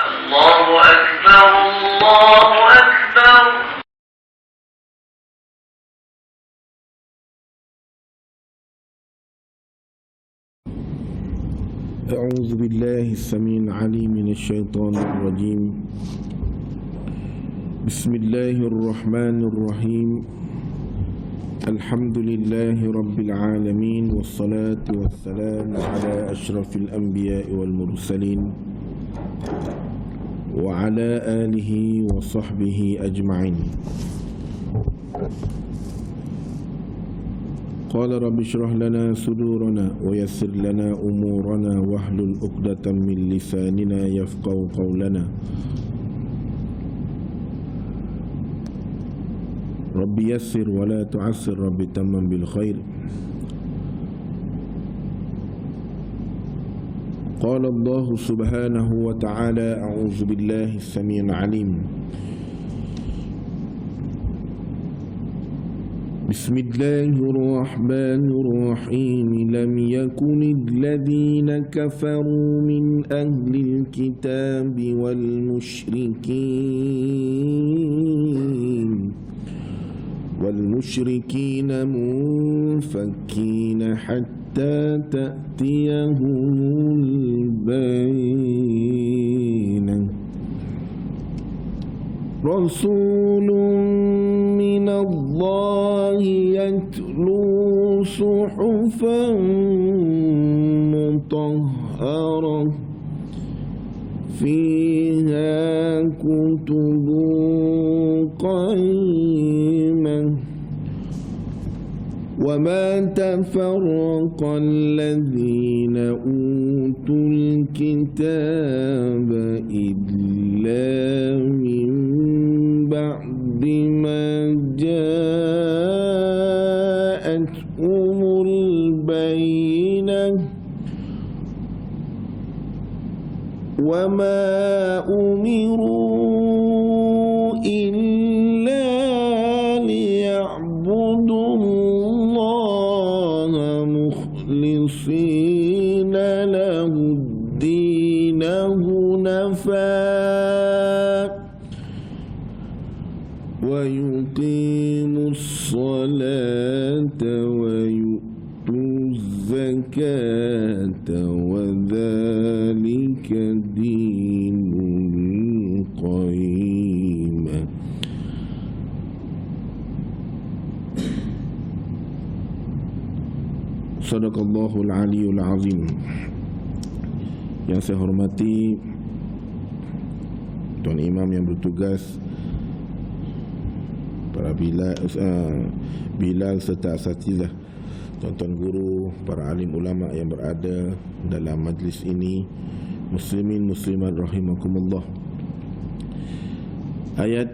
الله أكبر الله أكبر. أعوذ بالله السميع العليم من الشيطان الرجيم. بسم الله الرحمن الرحيم. الحمد لله رب العالمين، والصلاة والسلام على أشرف الأنبياء والمرسلين وعلى آله وصحبه أجمعين. قال رب اشرح لنا صدورنا ويسر لنا أمورنا واحلل عقدة من لساننا يفقهوا قولنا. رب يسر ولا تعسر، رب تمم بالخير. قال الله سبحانه وتعالى: أعوذ بالله السميع العليم. بسم الله الرحمن الرحيم. لم يكن الذين كفروا من أهل الكتاب والمشركين منفكين حتى تأتيهم البينة. رسول من الله يتلو صحفا مطهرة فيها كتب قيمة وما تفرق الذين أوتوا الكتاب إلا من بعد ما جاءتهم البينة وما أمروا إلا ليعبدوا الله مخلصين له الدين حنفاء ويقيموا الصلاة ويؤتوا الزكاة وذلك دين القيمة. Sadaqallahul Aliyul Azim. Yang saya hormati Tuan Imam yang bertugas, para Bilal serta asatizah, tuan-tuan guru, para alim ulama yang berada dalam majlis ini, muslimin muslimat rahimakumullah. Ayat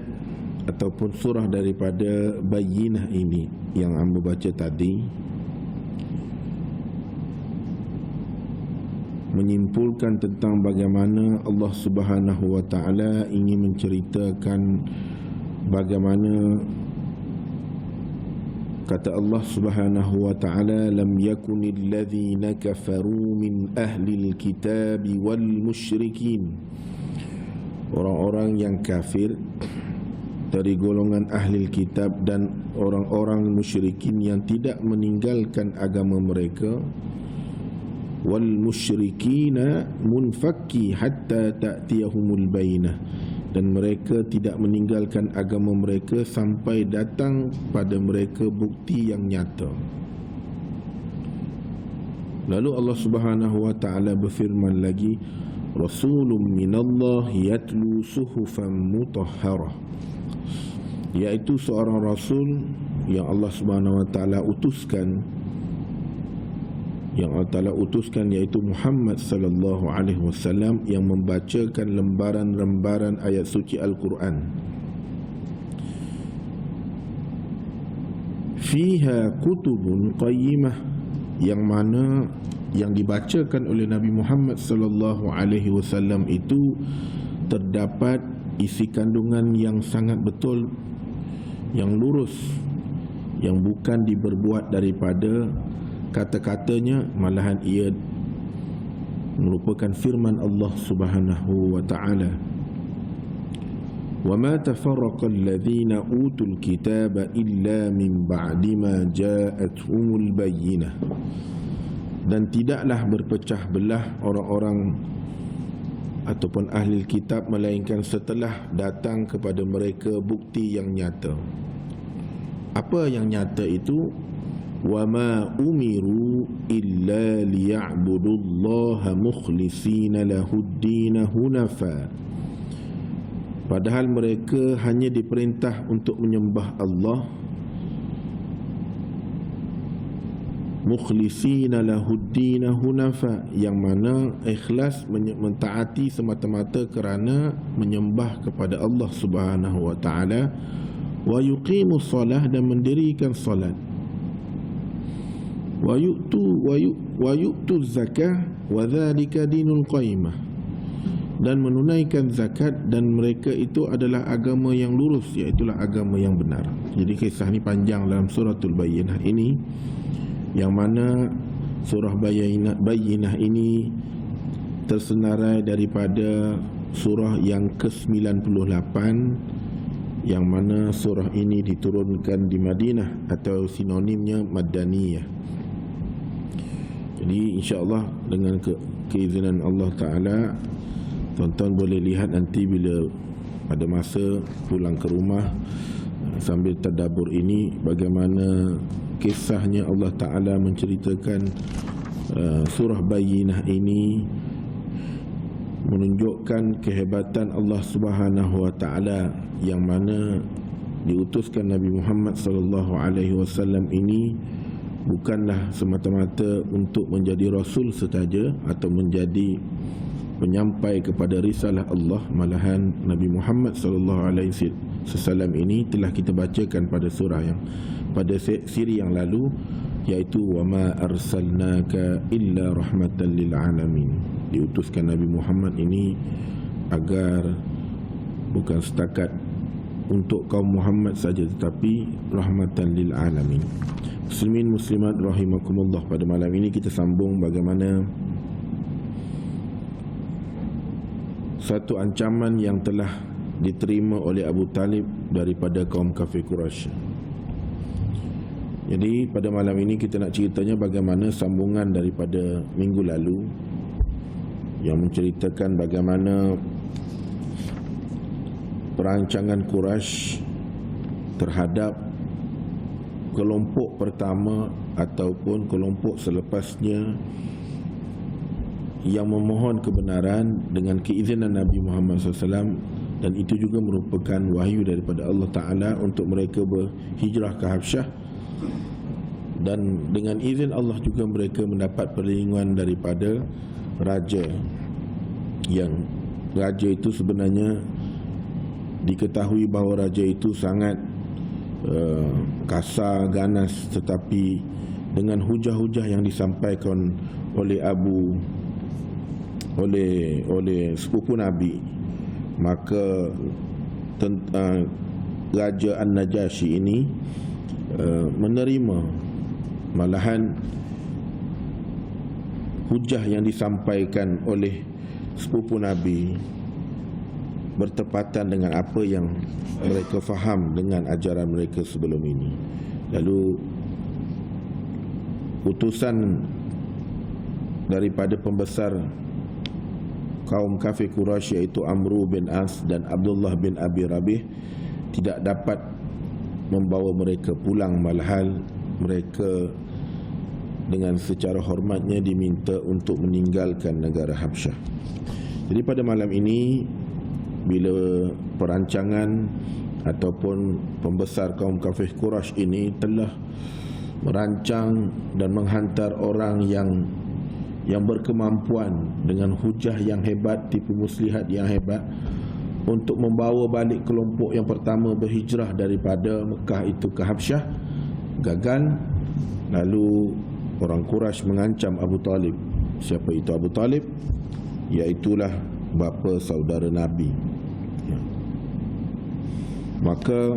ataupun surah daripada Bayyinah ini yang hamba baca tadi menyimpulkan tentang bagaimana Allah Subhanahu wa taala ingin menceritakan bagaimana kata Allah Subhanahu wa taala, lam yakunil ladzina kafaru min ahlil kitab wal musyrikin. Orang-orang yang kafir dari golongan ahli kitab dan orang-orang musyrikin yang tidak meninggalkan agama mereka, wal musyrikina munfakki hatta ta'tiyahumul bainah, dan mereka tidak meninggalkan agama mereka sampai datang pada mereka bukti yang nyata. Lalu Allah Subhanahu wa taala berfirman lagi, rasulun minallah yatlu suhufan mutahharah, iaitu seorang rasul yang Allah Subhanahu wa taala utuskan, yang Allah Ta'ala utuskan, iaitu Muhammad sallallahu alaihi wasallam, yang membacakan lembaran-lembaran ayat suci Al-Quran. Fiha kutubun qayyimah, yang mana yang dibacakan oleh Nabi Muhammad sallallahu alaihi wasallam itu terdapat isi kandungan yang sangat betul, yang lurus, yang bukan diperbuat daripada kata-katanya, malahan ia merupakan firman Allah Subhanahu wa taala, wa ma tafarraqa alladhina utul kitaba illa min ba'di ma ja'atuhumul bayyinah, dan tidaklah berpecah belah orang-orang ataupun ahli kitab melainkan setelah datang kepada mereka bukti yang nyata. Apa yang nyata itu? Wa ma umiru illa liya'budullaha mukhlishina lahud-din hunafa. Padahal mereka hanya diperintah untuk menyembah Allah mukhlishina lahud-din hunafa, yang mana ikhlas mentaati semata-mata kerana menyembah kepada Allah Subhanahu wa taala, wa yuqimus salah, dan mendirikan salat, wa yu'tu zakah wa dzalika dinul qayyimah, dan menunaikan zakat, dan mereka itu adalah agama yang lurus, iaitu agama yang benar. Jadi kisah ni panjang dalam suratul Bayyinah ini, yang mana surah Bayyinah ini tersenarai daripada surah yang ke-98, yang mana surah ini diturunkan di Madinah atau sinonimnya Madaniyah. Jadi insya-Allah dengan keizinan Allah Ta'ala, tuan-tuan boleh lihat nanti bila pada masa pulang ke rumah sambil tadabbur ini, bagaimana kisahnya Allah Ta'ala menceritakan surah Bayyinah ini, menunjukkan kehebatan Allah Subhanahu wa taala, yang mana diutuskan Nabi Muhammad sallallahu alaihi wasallam ini bukanlah semata-mata untuk menjadi rasul sahaja atau menjadi penyampai kepada risalah Allah, malahan Nabi Muhammad sallallahu alaihi wasallam ini telah kita bacakan pada surah yang pada siri yang lalu, iaitu wa ma arsalnaka illa rahmatan lil alamin. Diutuskan Nabi Muhammad ini agar bukan setakat untuk kaum Muhammad saja, tetapi rahmatan lil alamin. Muslimin muslimat rahimakumullah, pada malam ini kita sambung bagaimana satu ancaman yang telah diterima oleh Abu Talib daripada kaum kafir Quraisy. Jadi pada malam ini kita nak ceritanya bagaimana sambungan daripada minggu lalu, yang menceritakan bagaimana perancangan Quraisy terhadap kelompok pertama ataupun kelompok selepasnya yang memohon kebenaran dengan keizinan Nabi Muhammad SAW, dan itu juga merupakan wahyu daripada Allah Ta'ala untuk mereka berhijrah ke Habsyah, dan dengan izin Allah juga mereka mendapat perlindungan daripada raja, yang raja itu sebenarnya diketahui bahawa raja itu sangat kasar, ganas, tetapi dengan hujah-hujah yang disampaikan oleh oleh sepupu Nabi, maka Raja An-Najasyi ini menerima, malahan hujah yang disampaikan oleh sepupu Nabi bertepatan dengan apa yang mereka faham dengan ajaran mereka sebelum ini. Lalu utusan daripada pembesar kaum kafir Quraisy, iaitu Amru bin As dan Abdullah bin Abi Rabih, tidak dapat membawa mereka pulang, malahal mereka dengan secara hormatnya diminta untuk meninggalkan negara Habsyah. Jadi pada malam ini, bila perancangan ataupun pembesar kaum kafir Quraisy ini telah merancang dan menghantar orang yang berkemampuan dengan hujah yang hebat, tipu muslihat yang hebat, untuk membawa balik kelompok yang pertama berhijrah daripada Mekah itu ke Habsyah, gagal. Lalu orang Quraisy mengancam Abu Talib. Siapa itu Abu Talib? Iaitulah bapa saudara Nabi. Maka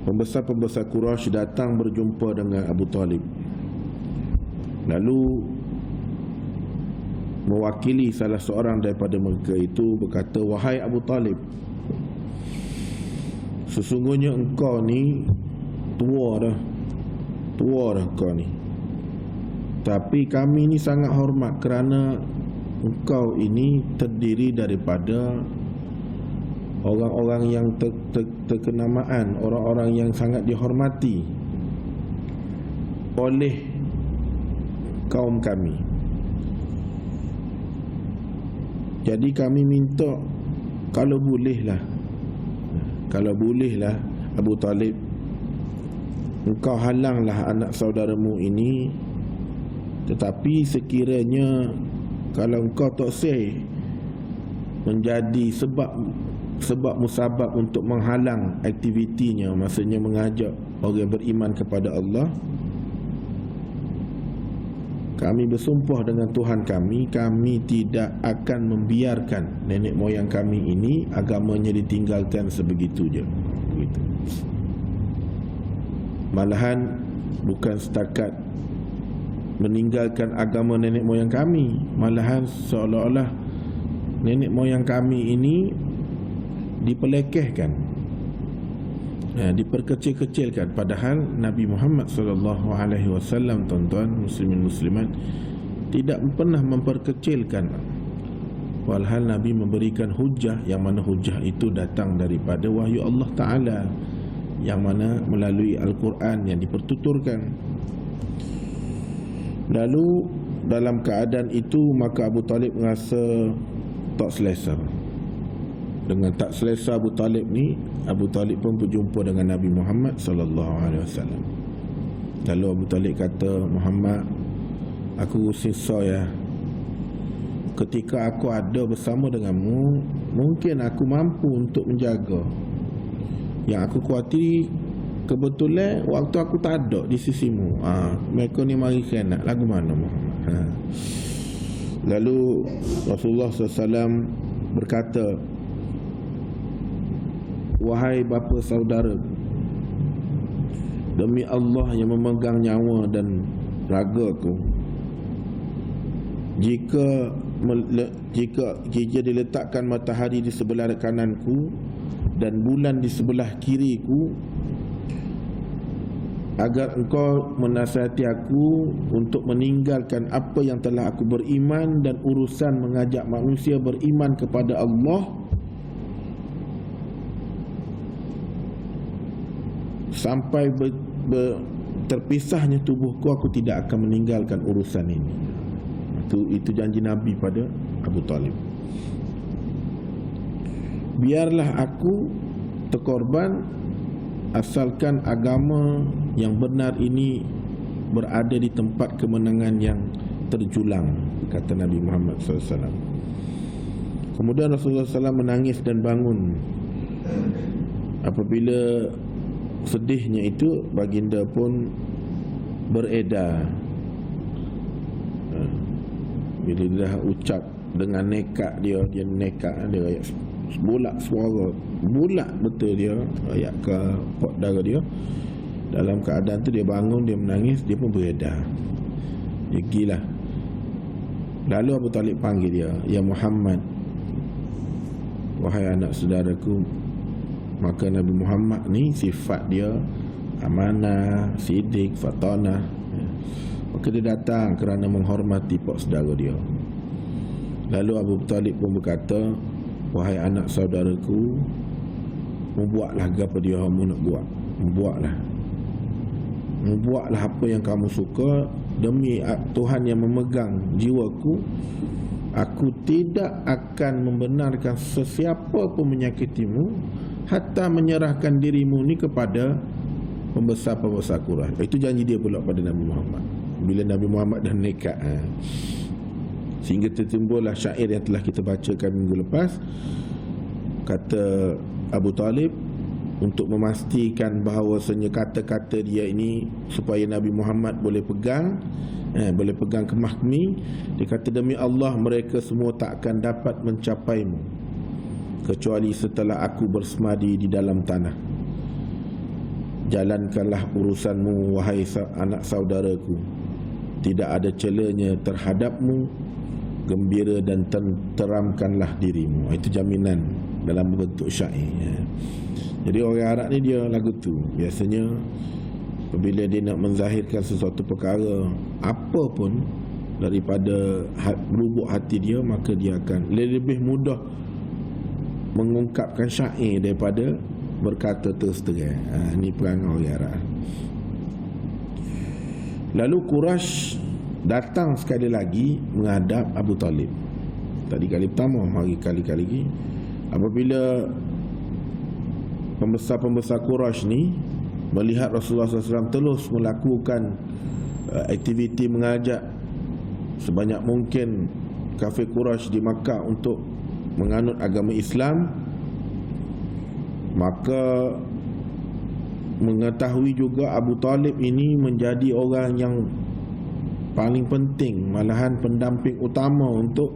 pembesar-pembesar Quraisy datang berjumpa dengan Abu Talib, lalu mewakili salah seorang daripada mereka itu berkata, wahai Abu Talib, sesungguhnya engkau ni tua dah kau ni, tapi kami ni sangat hormat kerana engkau ini terdiri daripada orang-orang yang terkenamaan, orang-orang yang sangat dihormati oleh kaum kami. Jadi kami minta, kalau bolehlah Abu Talib, engkau halanglah anak saudaramu ini, tetapi sekiranya kalau engkau tak say menjadi sebab musabab untuk menghalang aktivitinya, maksudnya mengajak orang beriman kepada Allah, kami bersumpah dengan Tuhan kami tidak akan membiarkan nenek moyang kami ini agamanya ditinggalkan sebegitu je. Begitu. Malahan bukan setakat meninggalkan agama nenek moyang kami, malahan seolah-olah nenek moyang kami ini dipelekehkan, diperkecil-kecilkan, padahal Nabi Muhammad SAW, tuan-tuan muslimin muslimat, tidak pernah memperkecilkan. Walhal Nabi memberikan hujah, yang mana hujah itu datang daripada wahyu Allah Ta'ala, yang mana melalui Al-Quran yang dipertuturkan. Lalu dalam keadaan itu maka Abu Talib merasa tak selesa. Dengan tak selesa Abu Talib ni, Abu Talib pun berjumpa dengan Nabi Muhammad SAW. Lalu Abu Talib kata, Muhammad, aku sisa ya, ketika aku ada bersama denganmu, mungkin aku mampu untuk menjaga. Yang aku khuatiri, kebetulan waktu aku tak ada di sisimu, mereka ni mari khianat, lagu mana Muhammad? Lalu Rasulullah SAW berkata, wahai bapa saudara, demi Allah yang memegang nyawa dan ragaku, jika diletakkan matahari di sebelah kananku dan bulan di sebelah kiriku, agar engkau menasihati aku untuk meninggalkan apa yang telah aku beriman dan urusan mengajak manusia beriman kepada Allah, sampai terpisahnya tubuhku, aku tidak akan meninggalkan urusan ini. Itu janji Nabi pada Abu Talib. Biarlah aku terkorban asalkan agama yang benar ini berada di tempat kemenangan yang terjulang, kata Nabi Muhammad SAW. Kemudian Rasulullah SAW menangis dan bangun. Apabila sedihnya itu, baginda pun beredar. Bila dia dah ucap dengan nekat dia nekat, dia bulat suara, bulat betul dia ayat ke pot darah dia. Dalam keadaan tu dia bangun, dia menangis, dia pun beredar, dia gila. Lalu Abu Talib panggil dia, ya Muhammad, wahai anak saudaraku. Maka Nabi Muhammad ni sifat dia amanah, sidik, fatanah. Maka dia datang kerana menghormati pak saudara dia. Lalu Abu Talib pun berkata, wahai anak saudaraku, membuatlah apa dia kamu nak buat. Membuatlah apa yang kamu suka. Demi Tuhan yang memegang jiwaku, aku tidak akan membenarkan sesiapa pun menyakitimu, hatta menyerahkan dirimu ni kepada pembesar-pembesar Quraisy. Itu janji dia pula pada Nabi Muhammad. Bila Nabi Muhammad dah nekat, sehingga tertimbullah syair yang telah kita bacakan minggu lepas. Kata Abu Talib, untuk memastikan bahawasanya kata-kata dia ini supaya Nabi Muhammad boleh pegang kemah kami, dia kata, demi Allah, mereka semua tak akan dapat mencapaimu kecuali setelah aku bersemadi di dalam tanah. Jalankanlah urusanmu, wahai anak saudaraku, tidak ada celanya terhadapmu gembira dan tenteramkanlah dirimu. Itu jaminan dalam bentuk syair. Jadi orang Arab ni dia lagu tu biasanya apabila dia nak menzahirkan sesuatu perkara apa pun daripada lubuk hati dia, maka dia akan lebih mudah mengungkapkan syair daripada berkata terus terang. Ini perangai orang Arab. Lalu Quraisy datang sekali lagi menghadap Abu Talib. Tadi kali pertama, hari kali-kali lagi apabila pembesar-pembesar Quraisy ni melihat Rasulullah SAW terus melakukan aktiviti mengajak sebanyak mungkin kafir Quraisy di Makkah untuk menganut agama Islam, maka mengetahui juga Abu Talib ini menjadi orang yang paling penting, malahan pendamping utama untuk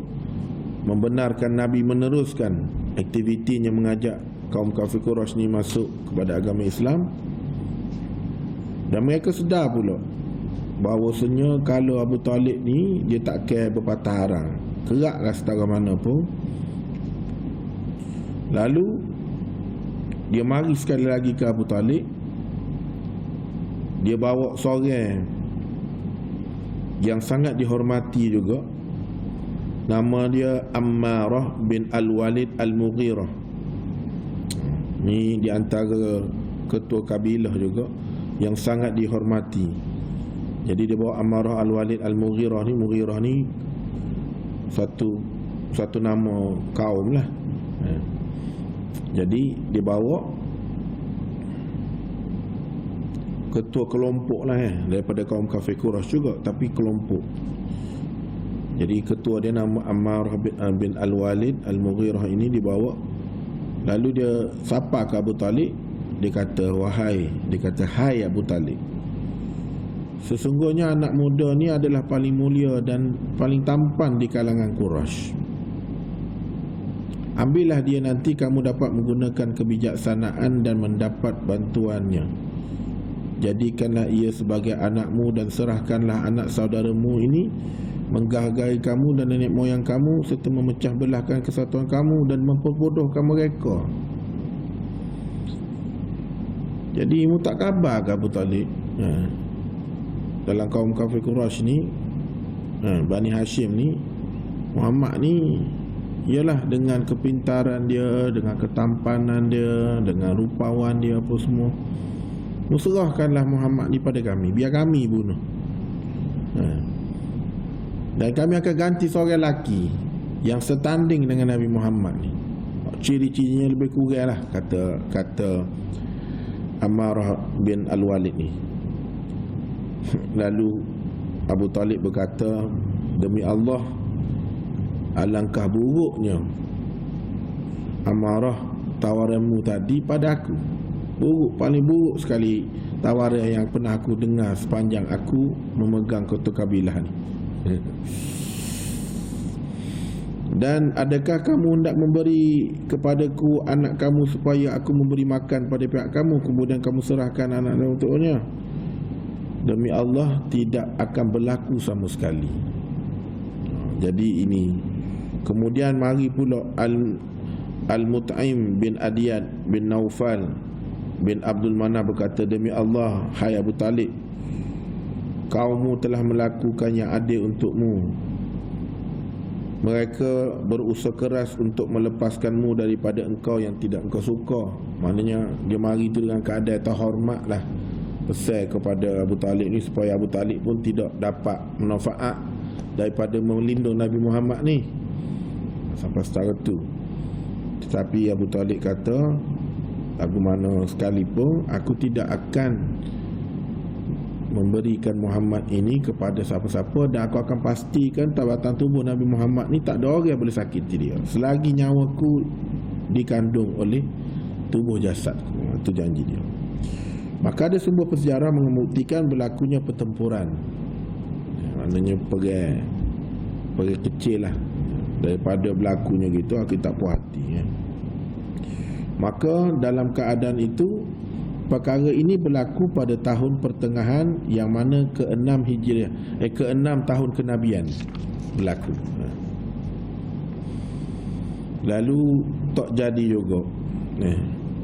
membenarkan Nabi meneruskan aktivitinya mengajak kaum kafir Quraisy ni masuk kepada agama Islam. Dan mereka sedar pula bahawasanya kalau Abu Talib ni dia tak care berpatah arang, keraklah setara mana pun. Lalu dia mari sekali lagi ke Abu Talib. Dia bawa seorang yang sangat dihormati juga, nama dia Ammarah bin Al-Walid Al-Mughirah. Ni di antara ketua kabilah juga yang sangat dihormati. Jadi dia bawa Ammarah Al-Walid Al-Mughirah ni. Mughirah ni satu nama kaum lah. Jadi dia bawa ketua kelompok lah daripada kaum kafir Quraisy juga, tapi kelompok. Jadi ketua dia nama Ammarah bin Al-Walid Al-Mughirah ini dibawa. Lalu dia sapa ke Abu Talib. Dia kata, hai Abu Talib, sesungguhnya anak muda ni adalah paling mulia dan paling tampan di kalangan Quraisy. Ambillah dia, nanti kamu dapat menggunakan kebijaksanaan dan mendapat bantuannya. Jadikanlah ia sebagai anakmu dan serahkanlah anak saudaramu ini menggagai kamu dan nenek moyang kamu serta memecah belahkan kesatuan kamu dan memperbodohkan mereka. Jadi mu tak khabar ke Abu Talib? Dalam kaum kafir Quraisy ni, Bani Hashim ni, Muhammad ni ialah dengan kepintaran dia, dengan ketampanan dia, dengan rupawan dia apa semua, serahkanlah Muhammad ni pada kami, biar kami bunuh. Dan kami akan ganti seorang lelaki yang setanding dengan Nabi Muhammad ni. Ciri-cirinya lebih kurang lah, kata Ammarah bin Al-Walid ni. Lalu Abu Talib berkata, demi Allah, alangkah buruknya Ammarah tawaranmu tadi pada aku. Buruk, paling buruk sekali tawaran yang pernah aku dengar sepanjang aku memegang ketua kabilah ni. Dan adakah kamu hendak memberi kepadaku anak kamu supaya aku memberi makan pada pihak kamu, kemudian kamu serahkan anak untuknya? Demi Allah, tidak akan berlaku sama sekali. Jadi ini. Kemudian mari pula Al-Mut'im bin Adiyad bin Naufal bin Abdul Manaf berkata, demi Allah, hai Abu Talib, kaummu telah melakukan yang adil untukmu. Mereka berusaha keras untuk melepaskanmu daripada engkau yang tidak engkau suka. Maknanya dia mari itu dengan keadaan terhormat lah, pesan kepada Abu Talib ni supaya Abu Talib pun tidak dapat manfaat daripada melindung Nabi Muhammad ni sampai setara tu. Tetapi Abu Talib kata, lagu mana sekalipun aku tidak akan memberikan Muhammad ini kepada siapa-siapa, dan aku akan pastikan tabatan tubuh Nabi Muhammad ni tak ada orang yang boleh sakiti dia selagi nyawaku dikandung oleh tubuh jasadku. Itu janji dia. Maka ada sumber persejarah membuktikan berlakunya pertempuran. Maknanya pergi kecil lah. Daripada berlakunya gitu, aku tak puas hati. Maka dalam keadaan itu, perkara ini berlaku pada tahun pertengahan yang mana ke-6 Hijriah, ke-6 tahun kenabian berlaku. Lalu tak jadi juga.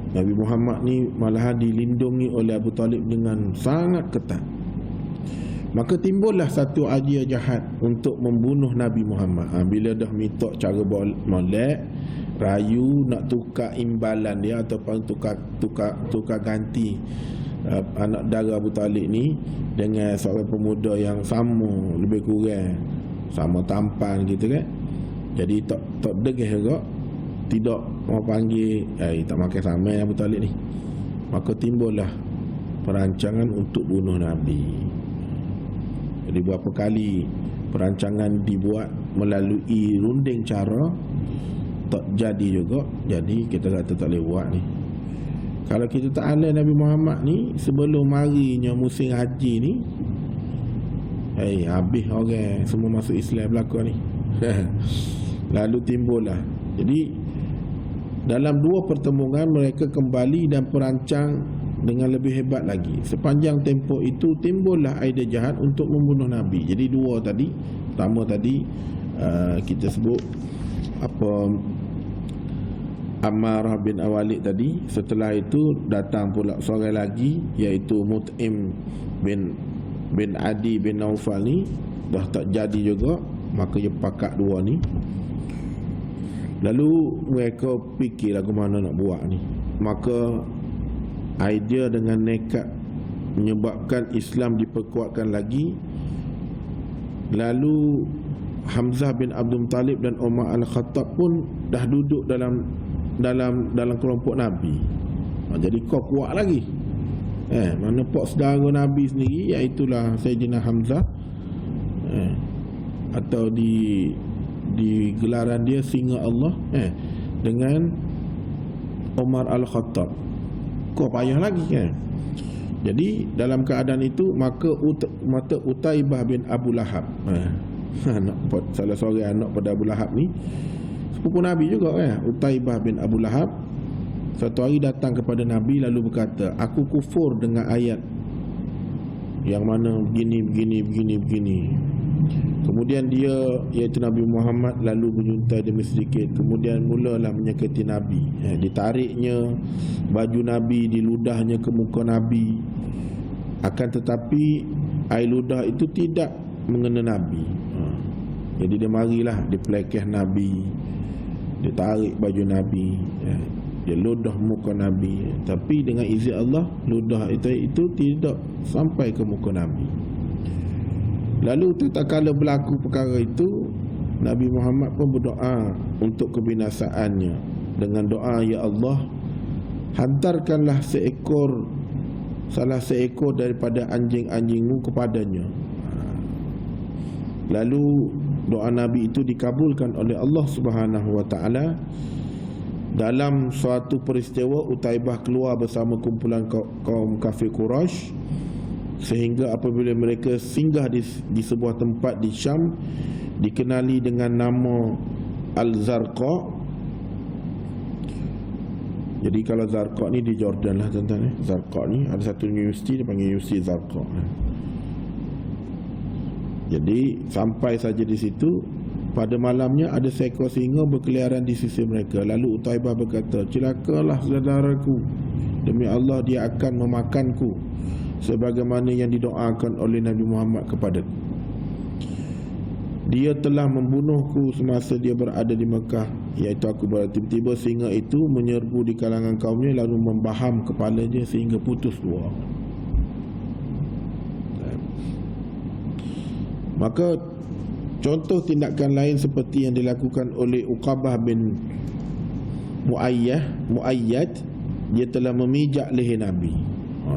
Nabi Muhammad ni malahan dilindungi oleh Abu Talib dengan sangat ketat. Maka timbullah satu idea jahat untuk membunuh Nabi Muhammad. Bila dah minta cara molek, rayu nak tukar imbalan dia ataupun tukar ganti anak dara Abu Talib ni dengan seorang pemuda yang sama, lebih kurang sama tampan gitu kan. Jadi tak degah juga, tidak mau panggil tak makan sama Abu Talib ni. Maka timbullah perancangan untuk bunuh Nabi. Jadi berapa kali perancangan dibuat melalui runding cara, tak jadi juga. Jadi kita kata tak boleh buat ni. Kalau kita tak alih Nabi Muhammad ni sebelum marinya musim haji ni, habis orang semua masuk Islam belakang ni. Lalu timbullah. Jadi dalam dua pertemuan mereka kembali dan perancang dengan lebih hebat lagi. Sepanjang tempoh itu timbullah idea jahat untuk membunuh Nabi. Jadi dua tadi, pertama tadi kita sebut Ammarah bin Awalid tadi. Setelah itu datang pula seorang lagi, iaitu Mut'im bin Adi bin Naufal ni. Dah tak jadi juga, maka dia pakat dua ni. Lalu mereka fikirlah ke mana nak buat ni. Maka idea dengan nekat menyebabkan Islam diperkuatkan lagi. Lalu Hamzah bin Abdul Muttalib dan Umar Al-Khattab pun dah duduk dalam kelompok Nabi. Jadi kau kuat lagi. Mana pak saudara Nabi sendiri, iaitulah Sayyidina Hamzah, atau di gelaran dia singa Allah, dengan Umar Al-Khattab. Kau payah lagi kan. Jadi dalam keadaan itu maka Utaibah bin Abu Lahab, salah seorang anak pada Abu Lahab ni, sepupu Nabi juga Utaibah bin Abu Lahab, satu hari datang kepada Nabi lalu berkata, aku kufur dengan ayat yang mana begini. Kemudian dia, iaitu Nabi Muhammad, lalu menyuntai demi sedikit. Kemudian mulalah menyakiti Nabi. Ditariknya baju Nabi, diludahnya ke muka Nabi. Akan tetapi air ludah itu tidak mengena Nabi. Jadi dia marilah, dia pelekeh Nabi, dia tarik baju Nabi, dia ludah muka Nabi. Tapi dengan izin Allah, ludah itu tidak sampai ke muka Nabi. Lalu tatkala berlaku perkara itu, Nabi Muhammad pun berdoa untuk kebinasaannya dengan doa, ya Allah, hantarkanlah salah seekor daripada anjing-anjingmu kepadanya. Lalu doa Nabi itu dikabulkan oleh Allah Subhanahu wa taala. Dalam suatu peristiwa, Utaibah keluar bersama kumpulan kaum kafir Quraisy, sehingga apabila mereka singgah di sebuah tempat di Syam dikenali dengan nama Al-Zarqa. Jadi kalau Zarqa ni di Jordan lah tuan-tuan. Zarqa ni ada satu universiti, dia panggil Universiti Zarqa. Jadi sampai saja di situ, pada malamnya ada seekor singa berkeliaran di sisi mereka. Lalu Utaibah berkata, celakalah saudaraku, demi Allah dia akan memakanku sebagaimana yang didoakan oleh Nabi Muhammad kepadaku. Dia telah membunuhku semasa dia berada di Mekah, iaitu aku berada. Tiba-tiba singa itu menyerbu di kalangan kaumnya, lalu membaham kepalanya sehingga putus dua. Maka contoh tindakan lain seperti yang dilakukan oleh Uqabah bin Muayyad, dia telah memijak leher Nabi.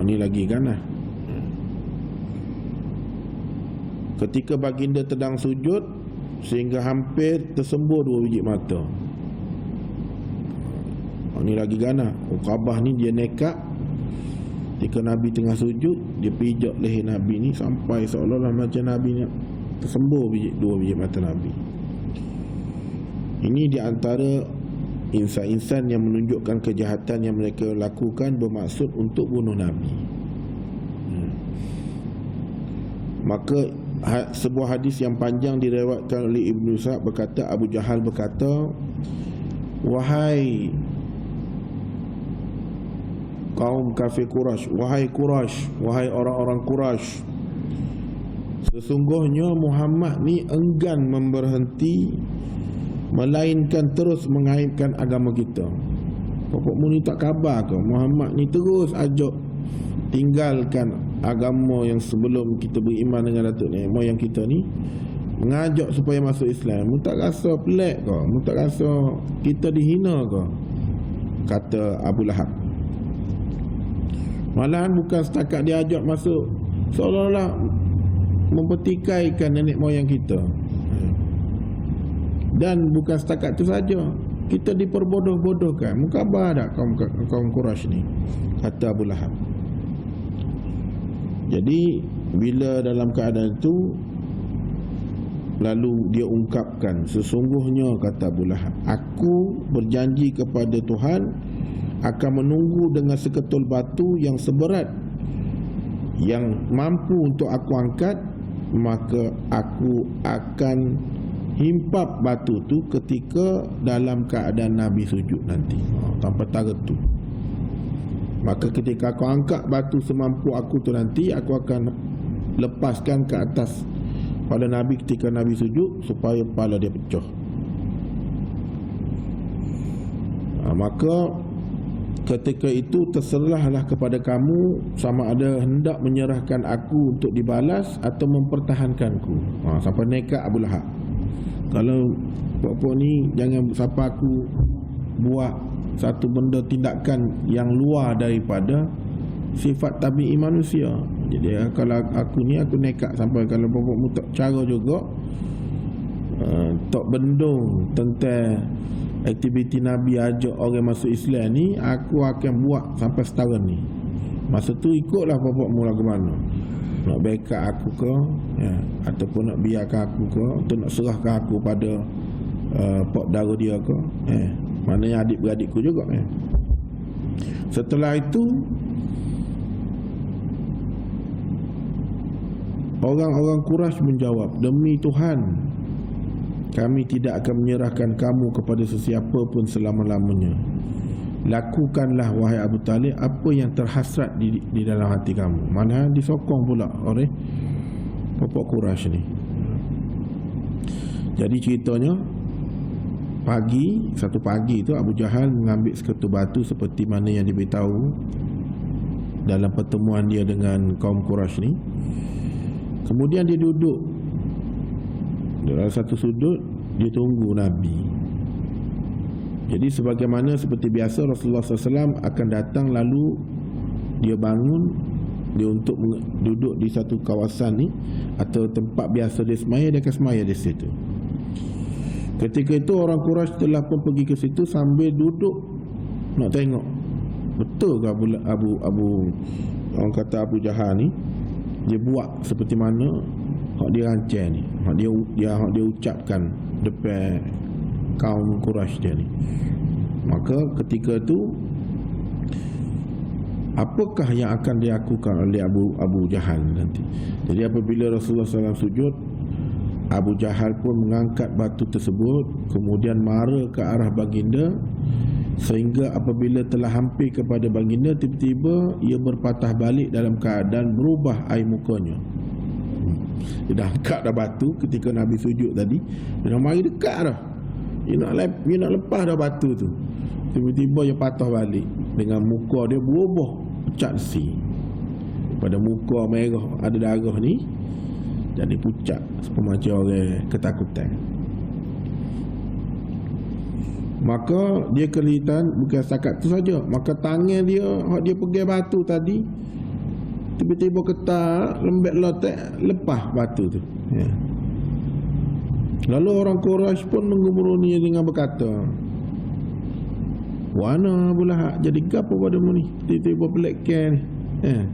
Ini lagi kan lah. Ketika baginda sedang sujud sehingga hampir tersembur 2 biji mata. Ini lagi gana. Uqabah ni dia nekat, ketika Nabi tengah sujud, dia pijak leher Nabi ni sampai seolah-olah macam Nabi ni tersembur 2 biji mata Nabi. Ini di antara insan-insan yang menunjukkan kejahatan yang mereka lakukan bermaksud untuk bunuh Nabi. Maka sebuah hadis yang panjang diriwayatkan oleh Ibnu Sa'd berkata, Abu Jahal berkata, wahai kaum kafir Quraisy, wahai Quraisy, wahai orang-orang Quraisy, sesungguhnya Muhammad ni enggan memberhenti, melainkan terus mengaibkan agama kita. Pokokmu ni tak khabar ke? Muhammad ni terus ajak tinggalkan agama yang sebelum kita beriman dengan datuk nenek moyang kita ni, mengajak supaya masuk Islam. Mu tak rasa pelik ke? Mu tak rasa kita dihina ke? Kata Abu Lahab. Malahan bukan setakat dia ajak masuk, seolah-olah mempertikaikan nenek moyang kita. Dan bukan setakat itu saja, kita diperbodoh-bodohkan. Mu khabar tak kaum Quraisy ni? Kata Abu Lahab. Jadi bila dalam keadaan itu, lalu dia ungkapkan, sesungguhnya kata Abu Lahab, aku berjanji kepada Tuhan akan menunggu dengan seketul batu yang seberat yang mampu untuk aku angkat, maka aku akan himpap batu tu ketika dalam keadaan Nabi sujud nanti. Tanpa tara tu. Maka ketika aku angkat batu semampu aku tu nanti, aku akan lepaskan ke atas pada Nabi ketika Nabi sujud supaya kepala dia pecah. Maka ketika itu terserahlah kepada kamu sama ada hendak menyerahkan aku untuk dibalas atau mempertahankanku. Sampai nekat Abu Lahab. Kalau apa ni, jangan sampai aku buat satu benda tindakan yang luar daripada sifat tabi'i manusia. Jadi kalau aku ni, aku nekat sampai kalau bapakmu tak cara juga tak bendung tentang aktiviti Nabi ajak orang masuk Islam ni, aku akan buat sampai setahun ni. Masa tu ikutlah bapakmu lah ke mana, nak backup aku ke, ataupun nak biarkan aku ke, atau nak serahkan aku pada pak dara dia ke, maknanya adik-beradikku juga. Setelah itu orang-orang Quraisy menjawab, demi Tuhan, kami tidak akan menyerahkan kamu kepada sesiapa pun selama-lamanya. Lakukanlah wahai Abu Talib apa yang terhasrat di dalam hati kamu. Mana disokong pula oleh pokok Quraisy ni. Jadi ceritanya, satu pagi tu Abu Jahal mengambil seketul batu seperti mana yang diberitahu dalam pertemuan dia dengan kaum Quraisy ni. Kemudian dia duduk dalam satu sudut, dia tunggu Nabi. Jadi sebagaimana seperti biasa Rasulullah SAW akan datang, lalu dia bangun, dia untuk duduk di satu kawasan ni atau tempat biasa dia semaya, dia akan semaya di situ. Ketika itu orang Quraisy telah pun pergi ke situ sambil duduk nak tengok betul ke Abu orang kata Abu Jahal ni dia buat seperti mana hak dia rancang ni, hak dia ucapkan depan kaum Quraisy dia ni. Maka ketika itu, apakah yang akan dilakukan oleh Abu Jahal nanti? Jadi apabila Rasulullah SAW sujud, Abu Jahal pun mengangkat batu tersebut, kemudian mara ke arah baginda, sehingga apabila telah hampir kepada baginda, tiba-tiba ia berpatah balik dalam keadaan berubah air mukanya. Dia dah angkat dah batu ketika Nabi sujud tadi, dia dah mari dekat dah, dia nak lepas dah batu tu. Tiba-tiba dia patah balik dengan muka dia berubah pucat si. Pada muka merah ada darah ni jadi pucat semacam orang ketakutan. Maka dia kelitan, bukan setakat tu saja, maka tangan dia pegang batu tadi tiba-tiba ketak lembek lotek, lepas batu tu. Lalu orang Quraisy pun menggumuruni dengan berkata, "Wana Abu Lahab, jadi gapo padamu ni? Tiba-tiba pelikkan ni.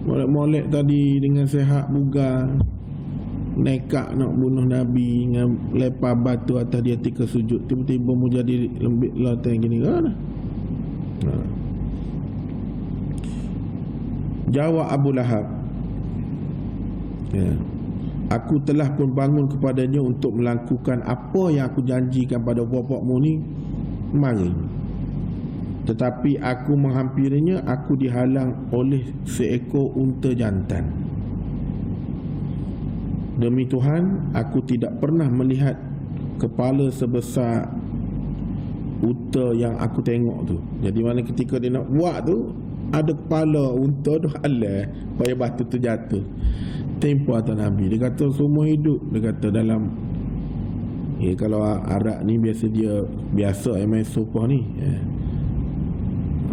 Molek-molek tadi dengan sehat bugar, nekat nak bunuh Nabi dengan lepas batu atas dia ketika sujud, tiba-tiba mu jadi lembik lotek gini kan?" Jawab Abu Lahab, "Aku telah pun bangun kepadanya untuk melakukan apa yang aku janjikan pada bapakmu ni mari. Tetapi aku menghampirinya, aku dihalang oleh seekor unta jantan. Demi Tuhan, aku tidak pernah melihat kepala sebesar unta yang aku tengok tu. Jadi mana ketika dia nak buat tu, ada kepala unta tu halal, supaya batu tu jatuh. Tempoh atas Nabi. Dia kata semua hidup. Dia kata dalam kalau Arab ni biasa main sopah ni.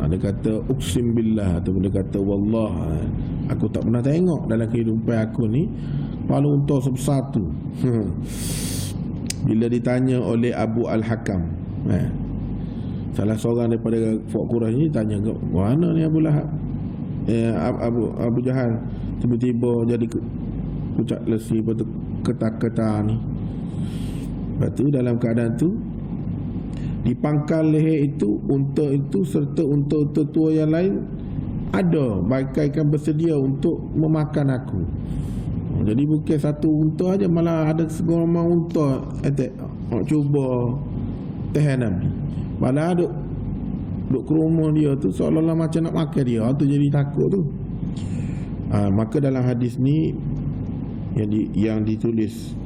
Dia kata uksim billah, atau dia kata wallah, aku tak pernah tengok dalam kehidupan aku ni kepala unta sebesar tu. Bila ditanya oleh Abu Al-Hakam, salah seorang daripada Fok Quraisy ni tanya, mana ni Abu Lahab, Abu Jahal tiba-tiba jadi pucat lesi, lepas tu ketar-ketar ni. Lepas tu dalam keadaan tu, di pangkal leher itu, unta itu serta unta-unta tua yang lain ada bagaikan bersedia untuk memakan aku. Jadi bukan satu unta aja, malah ada segelombang unta attack, cuba tahan Nabi. Malah duk kerumah dia tu seolah-olah macam nak makan dia. Tu jadi takut tu. Maka dalam hadis ni yang ditulis,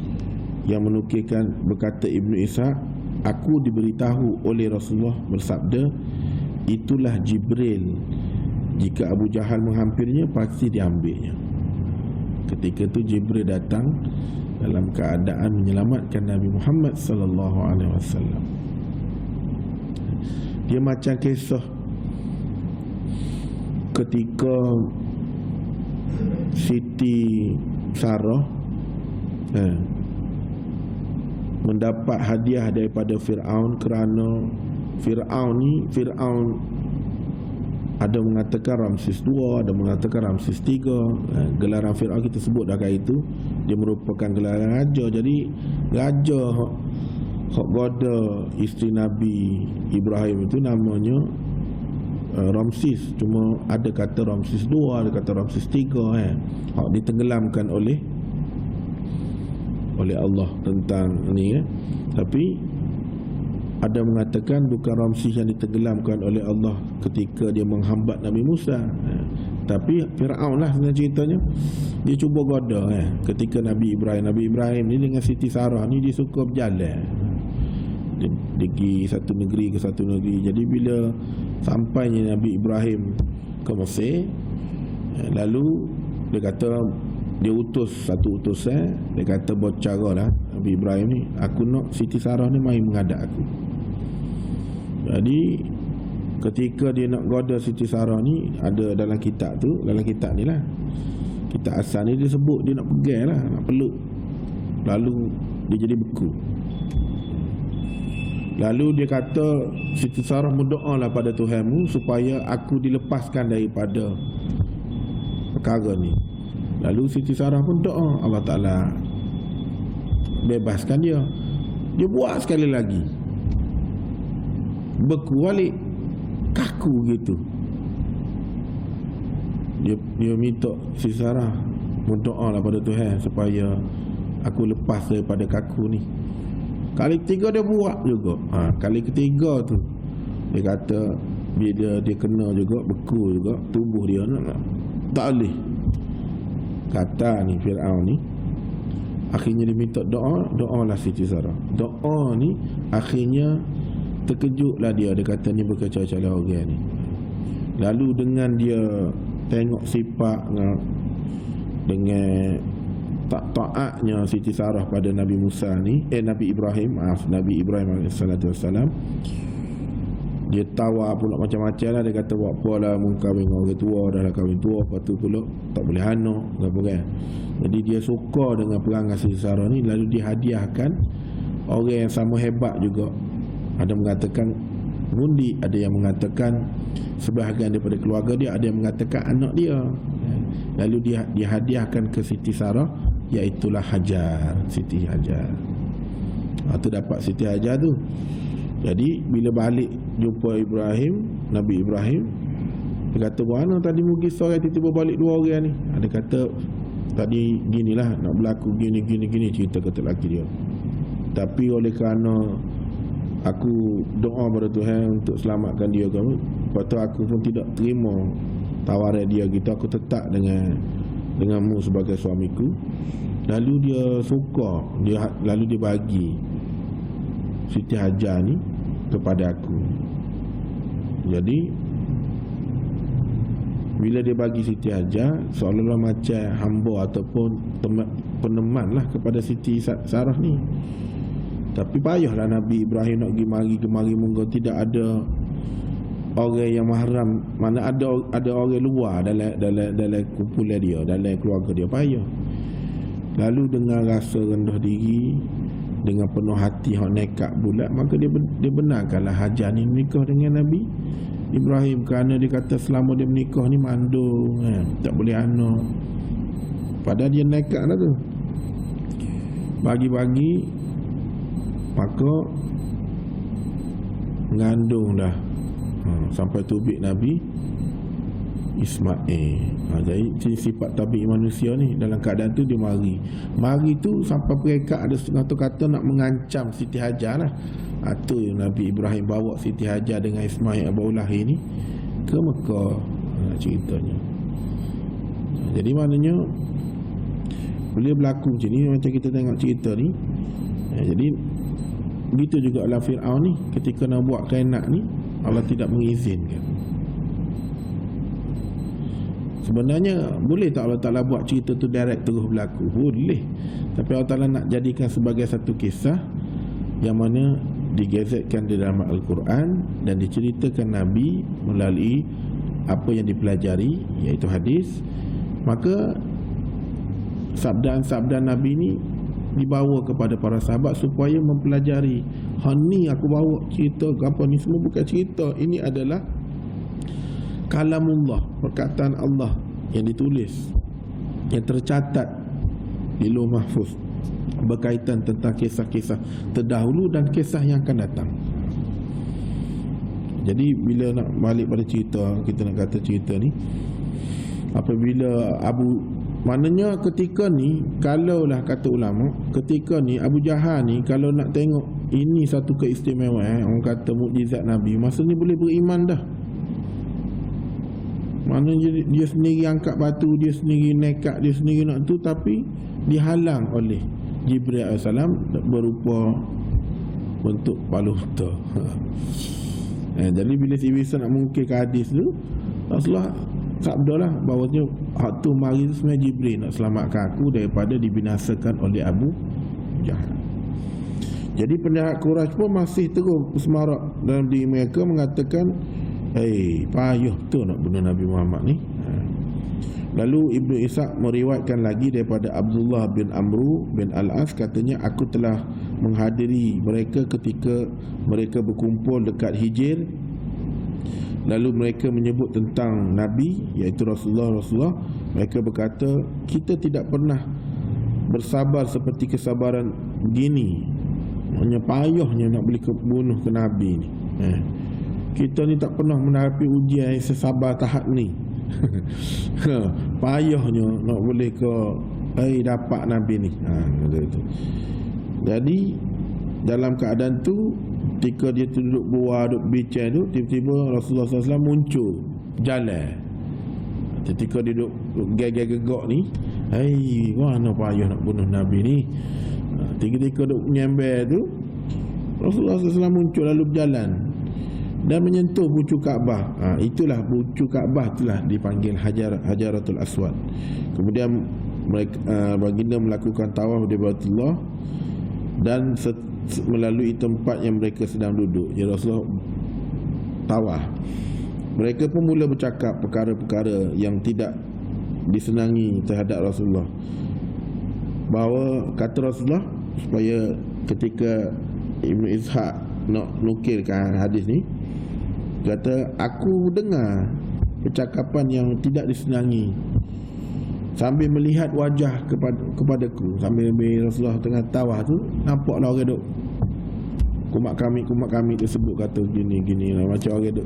yang menukilkan, berkata Ibnu Ishaq, aku diberitahu oleh Rasulullah bersabda, itulah Jibril, jika Abu Jahal menghampirnya pasti diambilnya. Ketika itu Jibril datang dalam keadaan menyelamatkan Nabi Muhammad sallallahu alaihi wasallam. Dia macam kisah ketika Siti Sarah mendapat hadiah daripada Fir'aun, kerana Fir'aun ada mengatakan Ramses II, ada mengatakan Ramses III. Gelaran Fir'aun kita sebut dah kali itu, dia merupakan gelaran raja. Jadi raja hak goda isteri Nabi Ibrahim itu namanya Ramses. Cuma ada kata Ramses II, ada kata Ramses III, hak ditenggelamkan oleh Allah tentang ni. Tapi ada mengatakan bukan Ramses yang ditenggelamkan oleh Allah ketika dia menghambat Nabi Musa, tapi Fir'aun lah sebenarnya ceritanya. Dia cuba goda ketika Nabi Ibrahim ni dengan Siti Sarah ni, dia suka berjalan, dia pergi satu negeri ke satu negeri. Jadi bila sampainya Nabi Ibrahim ke Mesir, lalu dia kata, dia utus satu utusan, dia kata bercaralah Nabi Ibrahim ni, aku nak Siti Sarah ni mari menghadap aku. Jadi ketika dia nak goda Siti Sarah ni, ada dalam kitab tu, dalam kitab ni lah, kitab asal ni dia sebut dia nak pegang lah, nak peluk, lalu dia jadi beku. Lalu dia kata, Siti Sarah berdoa lah pada Tuhanmu supaya aku dilepaskan daripada perkara ni. Lalu Siti Sarah pun doa, Allah Ta'ala bebaskan dia. Dia buat sekali lagi, beku balik, kaku gitu. Dia minta Siti Sarah berdoa lah pada Tuhan supaya aku lepas daripada kaku ni. Kali ketiga dia buat juga. Kali ketiga tu dia kata bila dia kena juga, beku juga tubuh dia, tak boleh. Kata ni Fir'aun ni, akhirnya dia minta doa lah Siti Sarah. Doa ni akhirnya terkejutlah dia kata ni berkecau-celah orang ni. Lalu dengan dia tengok sifat dengan tak taatnya Siti Sarah pada Nabi Musa ni, Nabi Ibrahim AS, dia tawar pula macam-macam lah. Dia kata buat apa lah, kahwin dengan orang tua, dah lah kahwin tua, lepas tu pula tak boleh anak kan. Jadi dia suka dengan perangai Siti Sarah ni. Lalu dihadiahkan orang yang sama hebat juga. Ada mengatakan mundi, ada yang mengatakan sebahagian daripada keluarga dia, ada yang mengatakan anak dia. Lalu dihadiahkan ke Siti Sarah, iaitulah Hajar, Siti Hajar. Tu dapat Siti Hajar tu. Jadi bila balik jumpa Nabi Ibrahim, dia kata, mana tadi mungkin seorang tiba-tiba balik dua orang ni. Dia kata tadi ginilah nak berlaku gini cerita kata lelaki dia. Tapi oleh kerana aku doa pada Tuhan untuk selamatkan dia kamu. Lepas tu aku pun tidak terima tawaran dia gitu. Aku tetap denganmu sebagai suamiku. Lalu dia suka, lalu dia bagi Siti Hajar ni kepada aku. Jadi bila dia bagi Siti Hajar, seolah-olah macam hamba ataupun peneman lah kepada Siti Sarah ni. Tapi payahlah Nabi Ibrahim nak pergi mari munggu tidak ada orang yang mahram, mana ada orang luar dalam kumpulan dia, dalam keluarga dia, payah. Lalu dengan rasa rendah diri, dengan penuh hati hak nekat bulat, maka dia benarkanlah Hajar ni menikah dengan Nabi Ibrahim, kerana dia kata selama dia menikah ni mandung, tak boleh anak. Padahal dia nekat lah tu. Bagi-bagi, maka mengandung dah sampai tubik Nabi Ismail. Jadi sifat tabi'i manusia ni, dalam keadaan tu dia mari tu sampai perekat ada setengah tu kata nak mengancam Siti Hajar lah. Tu Nabi Ibrahim bawa Siti Hajar dengan Ismail Abu Lahir ni ke Mekah, ceritanya. Jadi maknanya boleh berlaku macam ni, macam kita tengok cerita ni. Jadi begitu juga Allah Fir'aun ni, ketika nak buat kainak ni, Allah tidak mengizinkan. Sebenarnya boleh tak Allah Ta'ala buat cerita tu direct terus berlaku? Boleh. Tapi Allah Ta'ala nak jadikan sebagai satu kisah yang mana digazetkan di dalam Al-Quran dan diceritakan Nabi melalui apa yang dipelajari, iaitu hadis. Maka sabda-sabda Nabi ni dibawa kepada para sahabat supaya mempelajari. Ni aku bawa cerita apa ni, semua bukan cerita. Ini adalah kalamullah, perkataan Allah yang ditulis, yang tercatat di Lauh Mahfuz, berkaitan tentang kisah-kisah terdahulu dan kisah yang akan datang. Jadi bila nak balik pada cerita, kita nak kata cerita ni, apabila maknanya ketika ni, kalaulah kata ulama, ketika ni Abu Jahal ni kalau nak tengok ini satu keistimewaan, orang kata mukjizat Nabi, masa ni boleh beriman dah. Maknanya dia sendiri angkat batu, dia sendiri nekat, dia sendiri nak tu, tapi dihalang oleh Jibril AS berupa bentuk paluta. Jadi bila si Isa nak mengukir hadis tu, Rasulullah sabdalah bahawanya hak tu mari sebenarnya Jibril nak selamatkan aku daripada dibinasakan oleh Abu Jahal. Jadi penjahat Quraisy pun masih terus bersemarak dalam diri mereka mengatakan, payah tu nak bunuh Nabi Muhammad ni. Lalu Ibnu Ishaq meriwayatkan lagi daripada Abdullah bin Amru bin Al-As, katanya aku telah menghadiri mereka ketika mereka berkumpul dekat Hijr. Lalu mereka menyebut tentang Nabi, iaitu Rasulullah. Mereka berkata, kita tidak pernah bersabar seperti kesabaran begini. Hanya payahnya nak boleh bunuh ke Nabi ni. Kita ni tak pernah menghadapi ujian yang sesabar tahap ni. Payahnya nak boleh ke dapat Nabi ni. Jadi dalam keadaan tu, ketika dia duduk buah, duduk bincang tu, tiba-tiba Rasulullah SAW muncul jalan. Ketika dia duduk gegak ni, mana payah nak bunuh Nabi ni. Ketika duduk menyambar tu, Rasulullah SAW muncul lalu berjalan dan menyentuh pucuk Kaabah. Itulah pucuk Kaabah, itulah dipanggil Hajaratul Aswad. Kemudian baginda melakukan tawaf di Baitullah dan melalui tempat yang mereka sedang duduk. Ya Rasulullah tawaf. Mereka pun mula bercakap perkara-perkara yang tidak disenangi terhadap Rasulullah. Bahawa kata Rasulullah, supaya ketika Ibnu Ishaq nak nukilkan hadis ni, kata aku dengar percakapan yang tidak disenangi sambil melihat wajah kepadaku. Sambil Rasulullah tengah tawaf tu, nampaklah orang duk kumat kami tersebut kata gini lah, macam orang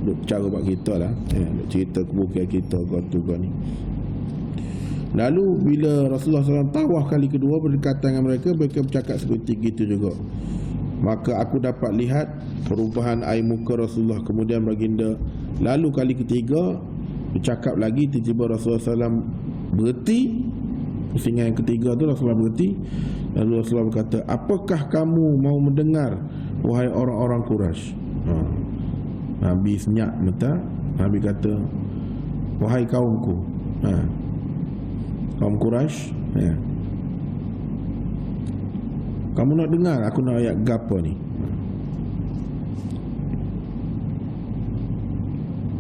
duk cara buat kita lah, duk cerita kebukian kita kau ni. Lalu bila Rasulullah SAW tawaf kali kedua berdekatan dengan mereka bercakap seperti gitu juga. maka aku dapat lihat perubahan air muka Rasulullah. Kemudian baginda lalu kali ketiga bercakap lagi, tiba-tiba Rasulullah SAW berhenti. Pusingan yang ketiga tu Rasulullah berhenti. Lalu Rasulullah berkata, apakah kamu mau mendengar wahai orang-orang Quraisy? Nabi senyap mata. Nabi kata, wahai kaumku, kaum Quraisy, kamu nak dengar aku nak ayat gapo ni?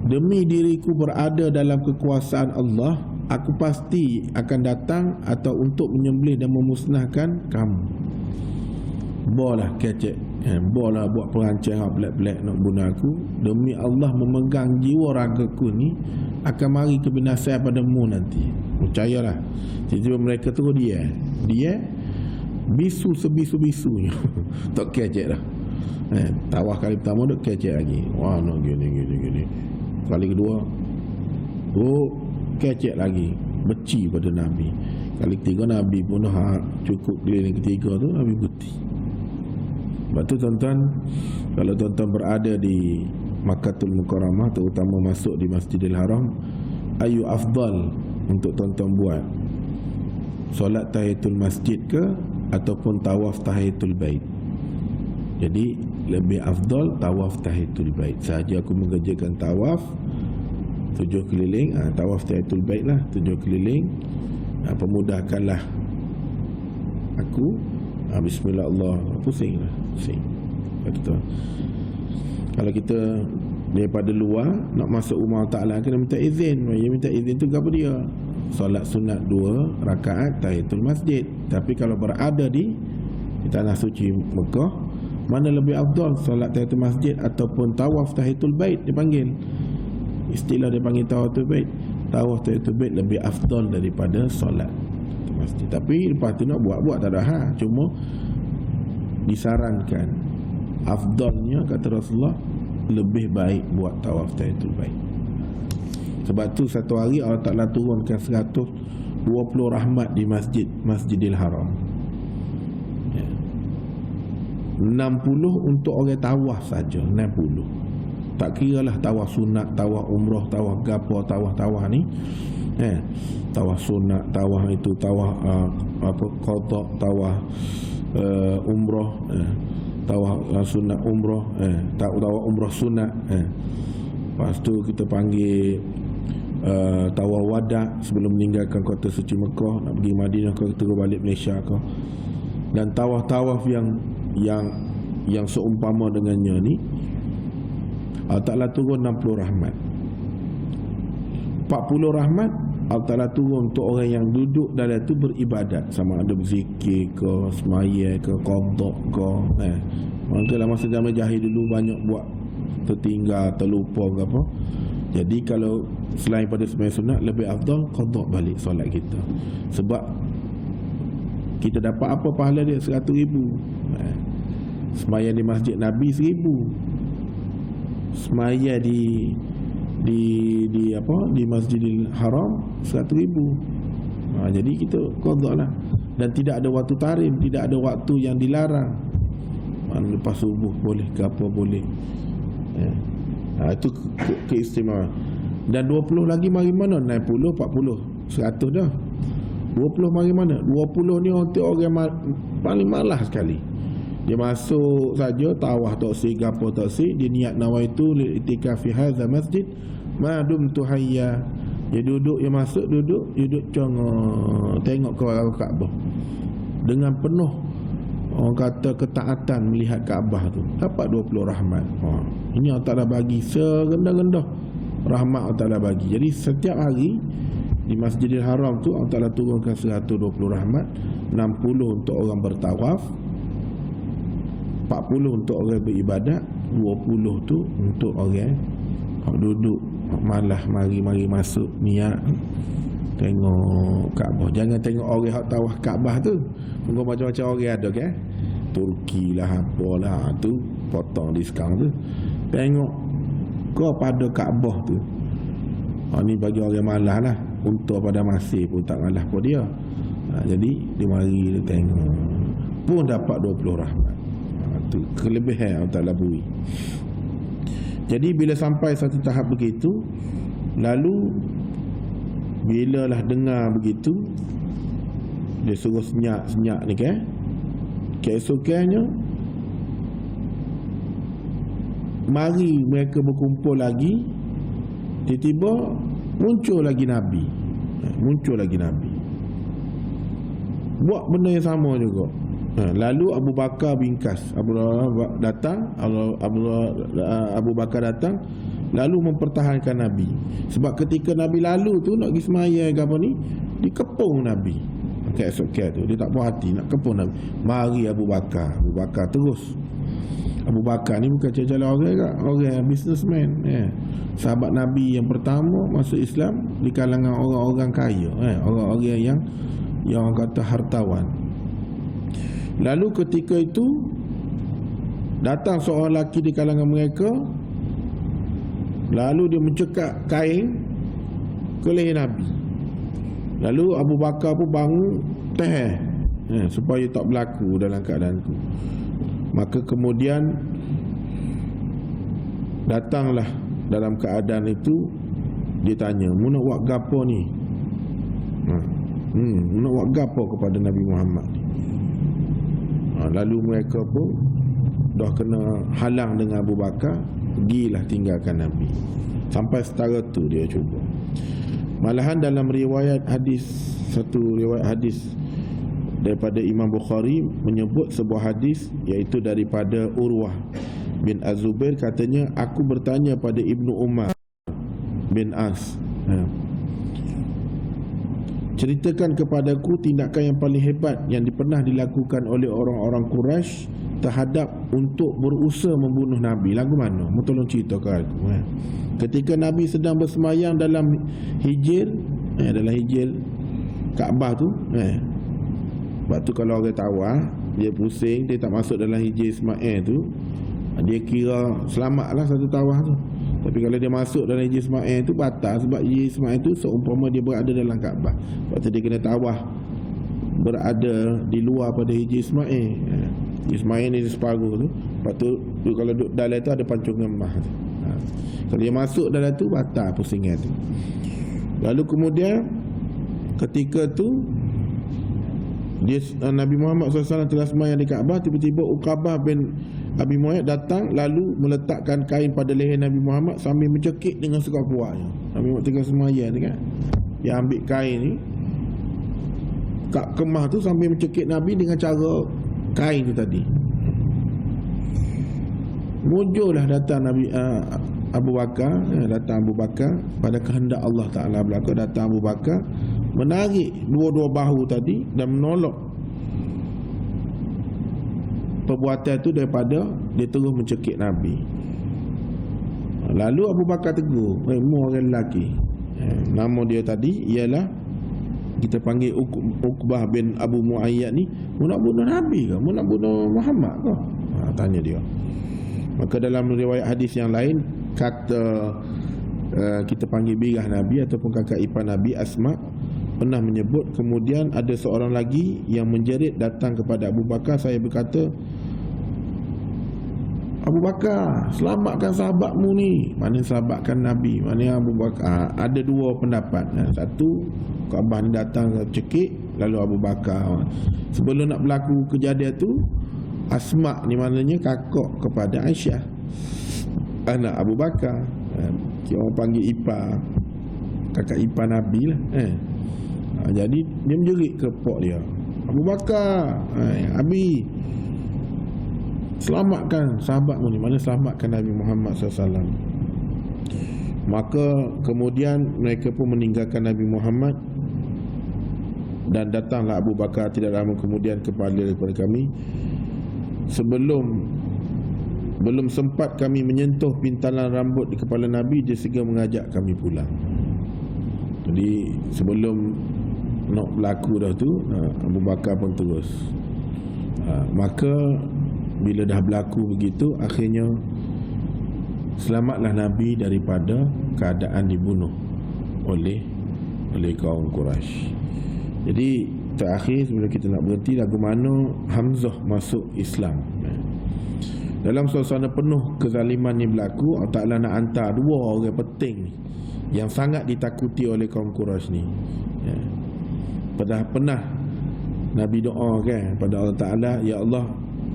Demi diriku berada dalam kekuasaan Allah, aku pasti akan datang atau untuk menyembelih dan memusnahkan kamu. Bolah kecek, bolah buat perancang pelik-pelik nak bunuh aku. Demi Allah memegang jiwa ragaku ni, akan mari kebinasaan padamu nanti. Percayalah. Tiba-tiba mereka tu dia bisu sebisu-bisunya. Tak kecek dah. Tawah kali pertama duk kecek lagi. Wah, nak gini. Kali kedua, kecek lagi, beci pada Nabi. Kali ketiga Nabi pun cukup keliling ketiga tu Nabi berhenti. Sebab tu tuan-tuan, kalau tuan-tuan berada di Makkahul Mukarramah, terutama masuk di Masjidil Haram, ayu afdal untuk tuan-tuan buat? Solat tahiyatul masjid ke ataupun tawaf tahiyatul bait? Jadi lebih afdal tawaf tahiyatul bait. Sahaja aku mengerjakan tawaf 7 keliling, tawaf tahiyatul bait lah 7 keliling. Pemudahkanlah aku. Bismillah Allah, pusing. Betul. Kalau kita daripada luar nak masuk rumah Ta'ala, kena minta izin. Dia minta izin tu apa dia? Solat sunat 2 rakaat tahiyatul masjid. Tapi kalau berada di tanah suci Mekah, mana lebih afdal, solat tahiyatul masjid ataupun tawaf tahiyatul bait? Dipanggil istilah dia panggil tahiyatul bait. Tawaf tahiyatul bait lebih afdal daripada solat masjid. Tapi lepas tu nak buat tak ada cuma disarankan, afdalnya kata Rasulullah lebih baik buat tawaf tahiyatul bait. Sebab tu satu hari Allah Ta'ala turunkan 120 rahmat di Masjidil Haram. 60 untuk orang tawaf saja. 60. Tak kira lah tawaf sunat, tawaf umrah, tawaf gapo, tawaf ni. Tawaf sunat, tawaf itu, tawaf qada, tawaf umrah, tawaf sunat umrah, tawaf umrah sunat. Lepas tu kita panggil tawaf wada sebelum meninggalkan kota suci Mekah, nak pergi Madinah ke terus balik Malaysia ke. Dan tawaf-tawaf yang seumpama dengannya ni, Allah Ta'ala turun 60 rahmat. 40 rahmat Allah Ta'ala turun untuk orang yang duduk dalam tu beribadat, sama ada berzikir ke, semaya ke, qada ke. Maka dalam masa zaman jahil dulu banyak buat tertinggal, terlupa ke apa. Jadi kalau selain pada sembahyang sunat, lebih afdal qada balik solat kita. Sebab kita dapat apa pahala dia? 100,000. Sembahyang di masjid Nabi 1,000. Sembahyang di Masjidil Haram 100,000. Jadi kita qada lah. Dan tidak ada waktu tarim, tidak ada waktu yang dilarang. Lepas subuh boleh ke apa boleh. Itu keistimewaan. Dan 20 lagi mari mana? 60, 40, 100 dah. 20 mari mana? 20 ni untuk orang paling malas sekali. Dia masuk saja tawaf taksi gapo taksi, dia niat nawaitu lil itikaf fi hadzal masjid ma dumtu hayya. Dia duduk, dia masuk duduk congok tengok ke arah Kaabah dengan penuh orang kata ketaatan melihat Kaabah tu, dapat 20 rahmat. Ini Allah Ta'ala bagi serendah-rendah rahmat Allah Ta'ala bagi. Jadi setiap hari di Masjidil Haram tu Allah Ta'ala turunkan 120 rahmat. 60 untuk orang bertawaf, 40 untuk orang beribadat, 20 tu untuk orang duduk malah mari masuk niat tengok Kaabah. Jangan tengok orang hak tawaf Kaabah tu macam-macam orang ada kan, Turki lah apalah tu potong diskaun tu. Tengok kau pada Kaabah tu. Ni bagi orang malas lah, untuk pada masih pun tak malas pun dia. Jadi dia mari dia tengok pun dapat 20 rahmat. Itu kelebihan Allah Ta'ala beri. Jadi bila sampai satu tahap begitu, lalu bila lah dengar begitu, dia suruh senyap-senyap ni kan. Keesokannya mari mereka berkumpul lagi, tiba-tiba muncul lagi Nabi. Buat benda yang sama juga. Lalu Abu Bakar bingkas. Abu Bakar datang lalu mempertahankan Nabi. Sebab ketika Nabi lalu tu nak pergi semaya ke apa ni, dikepung Nabi. Keesokan tu dia tak puas hati nak kepung Nabi. Mari Abu Bakar terus. Abu Bakar ni bukan calon orang businessman, sahabat Nabi yang pertama masuk Islam di kalangan orang-orang kaya, orang-orang yang orang kata hartawan. Lalu ketika itu datang seorang lelaki di kalangan mereka, lalu dia mencekak kain ke leher Nabi. Lalu Abu Bakar pun bangun supaya tak berlaku dalam keadaan itu. Maka kemudian datanglah dalam keadaan itu, dia tanya, mu nak buat gapo ni? Mu nak buat gapo kepada Nabi Muhammad ni? Lalu mereka pun dah kena halang dengan Abu Bakar, pergilah tinggalkan Nabi. Sampai setara tu dia cuba. Malahan dalam riwayat hadis, satu riwayat hadis daripada Imam Bukhari menyebut sebuah hadis, iaitu daripada Urwah bin Az-Zubair, katanya, aku bertanya pada Ibnu Umar bin As, ceritakan kepadaku tindakan yang paling hebat yang pernah dilakukan oleh orang-orang Quraisy terhadap untuk berusaha membunuh Nabi. Lagu mana? Tolong cerita ke aku. Ketika Nabi sedang bersemayang dalam hijil, dalam hijil Kaabah tu, sebab tu kalau orang tawaf, dia pusing, dia tak masuk dalam hijil Ismail tu, dia kira selamatlah satu tawaf tu. Tapi kalau dia masuk dalam hijil Ismail tu batal, sebab hijil Ismail tu seumpama dia berada dalam Kaabah. Sebab tu dia kena tawaf berada di luar pada hijil Ismail. Ismail ni separuh tu. Lepas tu kalau duduk dalam tu ada pancung emas tu. Kalau dia masuk dalam tu batal pusingan tu. Lalu kemudian ketika tu Nabi Muhammad SAW telah sembahyang di Kaabah, tiba-tiba Uqabah bin Abi Mu'ayyid datang lalu meletakkan kain pada leher Nabi Muhammad sambil mencekik dengan sekuat-kuatnya. Nabi Muhammad tengah sembahyang ni kan, dia ambil kain ni, kat kemah tu, sambil mencekik Nabi dengan cara kain tu tadi. Muncullah datang Nabi Abu Bakar pada kehendak Allah Ta'ala berlaku. Datang Abu Bakar menarik dua-dua bahu tadi dan menolak perbuatan itu daripada dia terus mencekik Nabi. Lalu Abu Bakar tegur, mu orang lelaki, nama dia tadi ialah, kita panggil Uqbah bin Abu Mu'ayyad ni, mu nak bunuh Nabi ke? Mu nak bunuh Muhammad ke? Tanya dia. Maka dalam riwayat hadis yang lain kata kita panggil birah Nabi ataupun kakak ipar Nabi, Asma, pernah menyebut, kemudian ada seorang lagi yang menjerit datang kepada Abu Bakar. Saya berkata, Abu Bakar, selamatkan sahabatmu ni. Mana selamatkan Nabi? Mana Abu Bakar? Ada dua pendapat. Satu, Kaabah ni datang cekik, lalu Abu Bakar. Sebelum nak berlaku kejadian tu, Asma ni maknanya kakak kepada Aisyah, anak Abu Bakar. Orang panggil ipar, kakak ipar Nabi lah. Jadi dia menjerit ke pok dia, Abu Bakar, Abi, selamatkan sahabatmu ni. Mana selamatkan Nabi Muhammad SAW. Maka kemudian mereka pun meninggalkan Nabi Muhammad, dan datanglah Abu Bakar tidak lama kemudian kepada kami. Belum sempat kami menyentuh pintalan rambut di kepala Nabi, dia segera mengajak kami pulang. Jadi sebelum nak berlaku dah tu, Abu Bakar pun terus. Maka bila dah berlaku begitu, akhirnya selamatlah Nabi daripada keadaan dibunuh oleh kaum Quraisy. Jadi terakhir sebelum kita nak berhenti, lagu mana Hamzah masuk Islam. dalam suasana penuh kezaliman ni berlaku, Allah Ta'ala nak hantar dua orang penting ni yang sangat ditakuti oleh kaum Quraisy ni. Ya. Pernah Nabi doa kan pada Allah Ta'ala, ya Allah,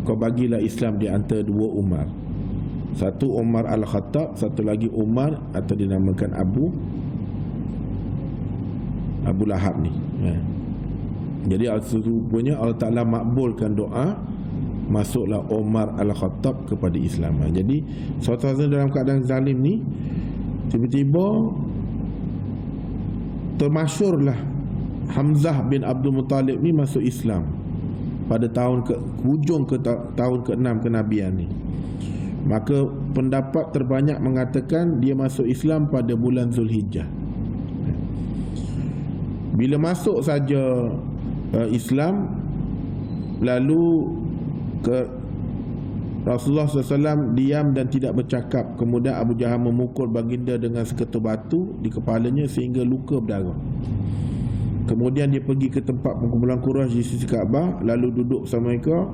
kau bagilah Islam di antara dua Umar. Satu Umar Al-Khattab, satu lagi Umar atau dinamakan Abu Lahab ni. Ya. Jadi rupanya Allah Ta'ala makbulkan doa, masuklah Umar Al-Khattab kepada Islam. Jadi suatu dalam keadaan zalim ni, tiba-tiba termasyurlah Hamzah bin Abdul Muttalib ni masuk Islam pada tahun hujung tahun ke-6 kenabian ni. Maka pendapat terbanyak mengatakan dia masuk Islam pada bulan Zulhijjah. Bila masuk saja Islam, lalu Rasulullah SAW diam dan tidak bercakap. Kemudian Abu Jahal memukul baginda dengan seketul batu di kepalanya sehingga luka berdarah. Kemudian dia pergi ke tempat perkumpulan Quraisy di sisi Kaabah, lalu duduk sama mereka.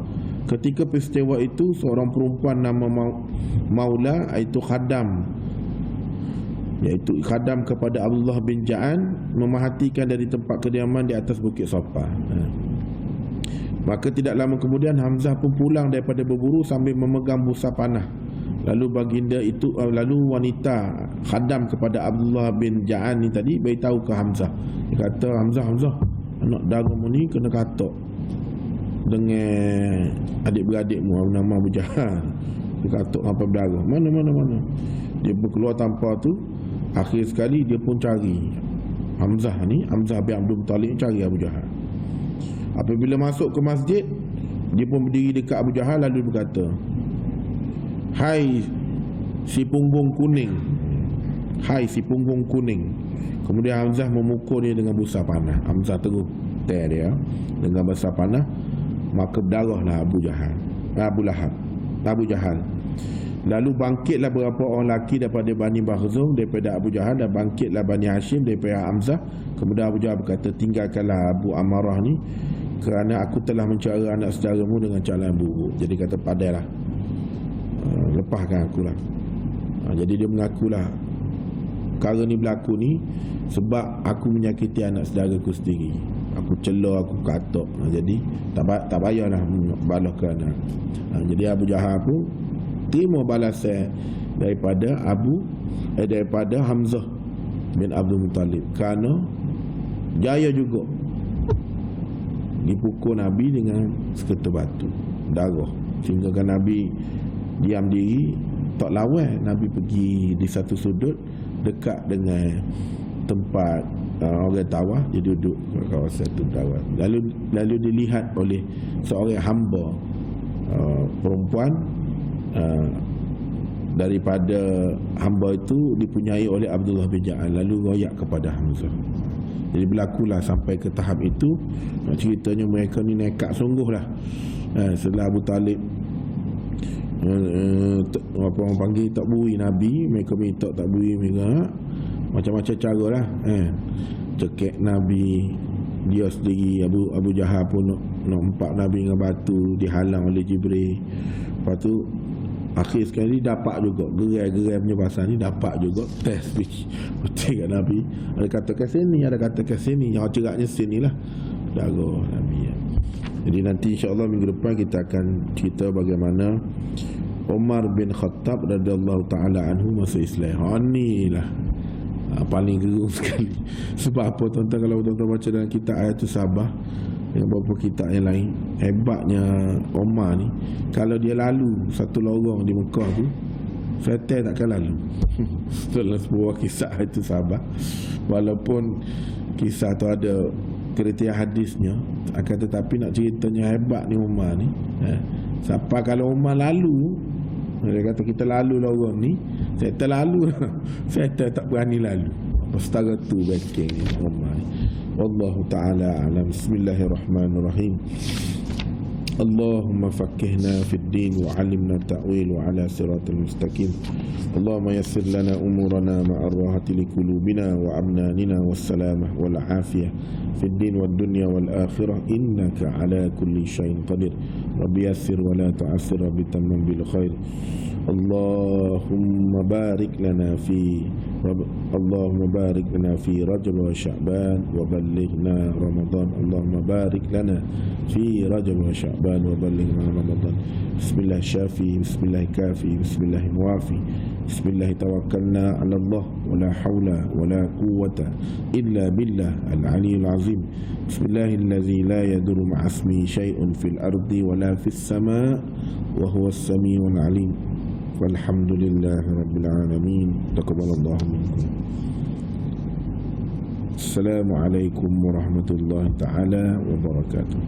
Ketika peristiwa itu, seorang perempuan nama Maula, iaitu khadam kepada Abdullah bin Ja'an, memerhatikan dari tempat kediaman di atas Bukit Safa. Maka tidak lama kemudian Hamzah pun pulang daripada berburu sambil memegang busa panah. Lalu wanita khadam kepada Abdullah bin Ja'an ni tadi beritahu ke Hamzah. Dia kata, Hamzah, anak daramu ni kena katok dengan adik-beradikmu nama Abu Jahal. Dia katok sampai berdarah. Mana. Dia berkeluar tanpa tu. Akhir sekali dia pun cari Hamzah bin Abdul Muttalib cari Abu Jahal. Apabila masuk ke masjid, dia pun berdiri dekat Abu Jahal lalu berkata, Hai si punggung kuning. Kemudian Hamzah memukul dia dengan busa panah. Hamzah terus tear dia dengan busa panah. Maka berdarahlah Abu Jahal. Lalu bangkitlah beberapa orang lelaki daripada Bani Bakhzum, daripada Abu Jahal, dan bangkitlah Bani Hashim daripada Hamzah. Kemudian Abu Jahal berkata, tinggalkanlah Abu Amarah ni, kerana aku telah mencari anak saudaramu dengan cara yang buruk. Jadi kata, padailah, lepaskan akulah. Jadi dia mengakulah perkara ni berlaku ni sebab aku menyakiti anak saudaraku sendiri. Aku celah, aku katok. Jadi tak payahlah balas ke anak. Jadi Abu Jahal pun terima balasan daripada Hamzah bin Abdul Muttalib, kerana jaya juga dipukul Nabi dengan seketul batu, darah, sehingga kan Nabi diam diri, tak lawan. Nabi pergi di satu sudut dekat dengan tempat orang tawaf, dia duduk di kawasan tu tawaf. Lalu dilihat oleh seorang hamba perempuan daripada hamba itu dipunyai oleh Abdullah bin Ja'an, lalu royak kepada Hamzah. Jadi berlakulah sampai ke tahap itu. Ceritanya mereka ni nekat sungguh lah. Setelah Abu Talib apa orang panggil tak bui Nabi, mereka minta tak bui mereka, macam-macam cara lah. Cekek Nabi, dia sendiri Abu Jahal pun nak empak Nabi dengan batu, dihalang oleh Jibril. Lepas tu akhir sekali dapat juga gerai-gerai punya pasal ni, dapat juga test speech betul kat Nabi. Ada katakan sini, ada katakan sini, yang ceraknya sini lah darah Nabi. Jadi nanti insyaAllah minggu depan kita akan cerita bagaimana Umar bin Khattab radhiyallahu ta'ala anhu masuk Islam. Ni lah paling gerung sekali. Sebab apa tuan-tuan, kalau tuan-tuan baca dalam kitab Ayatul Sabah dengan beberapa kitab yang lain, hebatnya Umar ni, kalau dia lalu satu lorong di Mekah tu, syaitan takkan lalu. Dalam sebuah kisah itu Sabah, walaupun kisah tu ada kriteria hadisnya, akan tetapi nak ceritanya hebat ni Umar ni. Siapa kalau Umar lalu, dia kata kita lalu lorong ni, syaitan lalu. Syaitan tak berani lalu. Setara tu backing Umar ni. Wallahu ta'ala alam. Bismillahirrahmanirrahim. اللهم فقهنا في الدين وعلمنا التأويل وعلى صراط المستقيم. اللهم يسر لنا أمورنا مع الراحة لقلوبنا وأبناننا والسلامة والعافية في الدين والدنيا والآخرة إنك على كل شيء قدير. رب يسر ولا تعسر، رب تمم بالخير. اللهم بارك لنا في رجب وشعبان وبلغنا رمضان. اللهم بارك لنا في رجب وشعبان وبلغنا رمضان. بسم الله الشافي، بسم الله الكافي، بسم الله الموافي، بسم الله توكلنا على الله ولا حول ولا قوة إلا بالله العلي العظيم. بسم الله الذي لا يضر مع اسمه شيء في الأرض ولا في السماء وهو السميع العليم. والحمد لله رب العالمين. تقبل الله منكم. السلام عليكم ورحمة الله تعالى وبركاته.